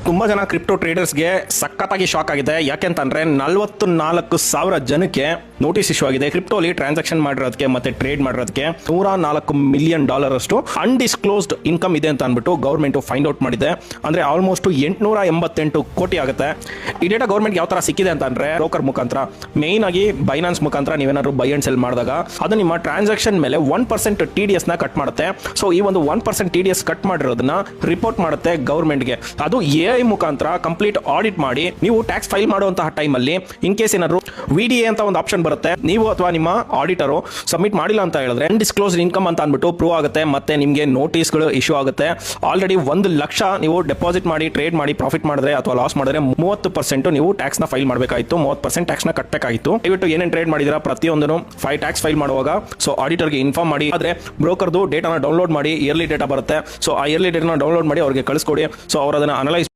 ತುಂಬಾ ಜನ ಕ್ರಿಪ್ಟೋ ಟ್ರೇಡರ್ಸ್ಗೆ ಸಖತ್ತಾಗಿ ಶಾಕ್ ಆಗಿದೆ. ಯಾಕೆಂತಂದ್ರೆ 44,000 ಜನಕ್ಕೆ ನೋಟಿಸ್ ಇಶ್ಯೂ ಆಗಿದೆ. ಕ್ರಿಪ್ಟೋಲಿ ಟ್ರಾನ್ಸಾಕ್ಷನ್ ಮಾಡಿರೋದಕ್ಕೆ ಮತ್ತೆ ಟ್ರೇಡ್ ಮಾಡಿರೋದಕ್ಕೆ $104 ಮಿಲಿಯನ್ ಅಷ್ಟು ಅನ್ಡಿಸ್ಕ್ಲೋಸ್ಡ್ ಇನ್ಕಮ್ ಇದೆ ಅಂತ ಅಂದ್ಬಿಟ್ಟು ಗೌರ್ಮೆಂಟ್ ಫೈಂಡ್ ಔಟ್ ಮಾಡಿದೆ. ಅಂದ್ರೆ ಆಲ್ಮೋಸ್ಟ್ 888 ಕೋಟಿ ಆಗುತ್ತೆ. ಈ ಡೇಟಾ ಗೌರ್ಮೆಂಟ್ ಯಾವ ತರ ಸಿಕ್ಕಿದೆ ಅಂತಂದ್ರೆ ಬ್ರೋಕರ್ ಮುಖಾಂತರ, ಮೇನ್ ಆಗಿ ಬೈನಾನ್ಸ್ ಮುಖಾಂತರ ನೀವೇನಾದ್ರು ಬೈ ಅಂಡ್ ಸೆಲ್ ಮಾಡಿದಾಗ ಅದು ನಿಮ್ಮ ಟ್ರಾನ್ಸಾಕ್ಷನ್ ಮೇಲೆ 1% TDS ನ ಕಟ್ ಮಾಡುತ್ತೆ. ಸೊ ಈ ಒಂದು 1% TDS ಕಟ್ ಮಾಡಿರೋದನ್ನ ರಿಪೋರ್ಟ್ ಮಾಡುತ್ತೆ ಗೌರ್ಮೆಂಟ್ಗೆ. ಅದು AI ಮುಖಾಂತರ ಕಂಪ್ಲೀಟ್ ಆಡಿಟ್ ಮಾಡಿ ನೀವು ಟ್ಯಾಕ್ಸ್ ಫೈಲ್ ಮಾಡುವಂತಹ ಟೈಮಲ್ಲಿ ಇನ್ ಕೇಸ್ ಏನಾದ್ರು VDA ಅಂತ ಒಂದು ಆಪ್ಷನ್ ಬರುತ್ತೆ, ನೀವು ಅಥವಾ ನಿಮ್ಮ ಆಡಿಟರ್ ಸಬ್ಮಿಟ್ ಮಾಡಿಲ್ಲ ಅಂತ ಹೇಳಿದ್ರೆ ಅನ್ಡಿಸ್ಕ್ಲೋಸ್ಡ್ ಇನ್ಕಮ್ ಅಂತ ಅಂದ್ಬಿಟ್ಟು ಪ್ರೂವ್ ಆಗುತ್ತೆ. ಮತ್ತೆ ನಿಮಗೆ ನೋಟಿಸ್ಗಳು ಇಶ್ಯೂ ಆಗುತ್ತೆ. ಆಲ್ರೆಡಿ 1 ಲಕ್ಷ ನೀವು ಡೆಪಾಸಿಟ್ ಮಾಡಿ ಟ್ರೇಡ್ ಮಾಡಿ ಪ್ರಾಫಿಟ್ ಮಾಡಿದ್ರೆ ಅಥವಾ ಲಾಸ್ ಮಾಡಿದ್ರೆ 30% ನೀವು ಟ್ಯಾಕ್ಸ್ ನ ಫೈಲ್ ಮಾಡಬೇಕಾಗಿತ್ತು, 30% ಟ್ಯಾಕ್ಸ್ ನ ಕಟ್ಟಬೇಕಾಗಿತ್ತು. ದಯವಿಟ್ಟು ಏನೇನು ಟ್ರೇಡ್ ಮಾಡಿದಿರಾ ಪ್ರತಿಯೊಂದನ್ನು 5 ಟ್ಯಾಕ್ಸ್ ಫೈಲ್ ಮಾಡುವಾಗ ಸೊ ಆಡಿಟರ್ಗೆ ಇನ್ಫಾರ್ಮ್ ಮಾಡಿ. ಆದ್ರೆ ಬ್ರೋಕರ್ದು ಡೇಟಾನ ಡೌನ್ಲೋಡ್ ಮಾಡಿ, ಇಯರ್ಲಿ ಡೇಟಾ ಬರುತ್ತೆ. ಸೊ ಆ ಇಯರ್ಲಿ ಡೇಟಾನ ಡೌನ್ಲೋಡ್ ಮಾಡಿ ಅವ್ರಿಗೆ ಕಳಿಸ್ಕೊಡಿ. ಸೊ ಅವರು ಅದನ್ನ ಅನಲೈಸ್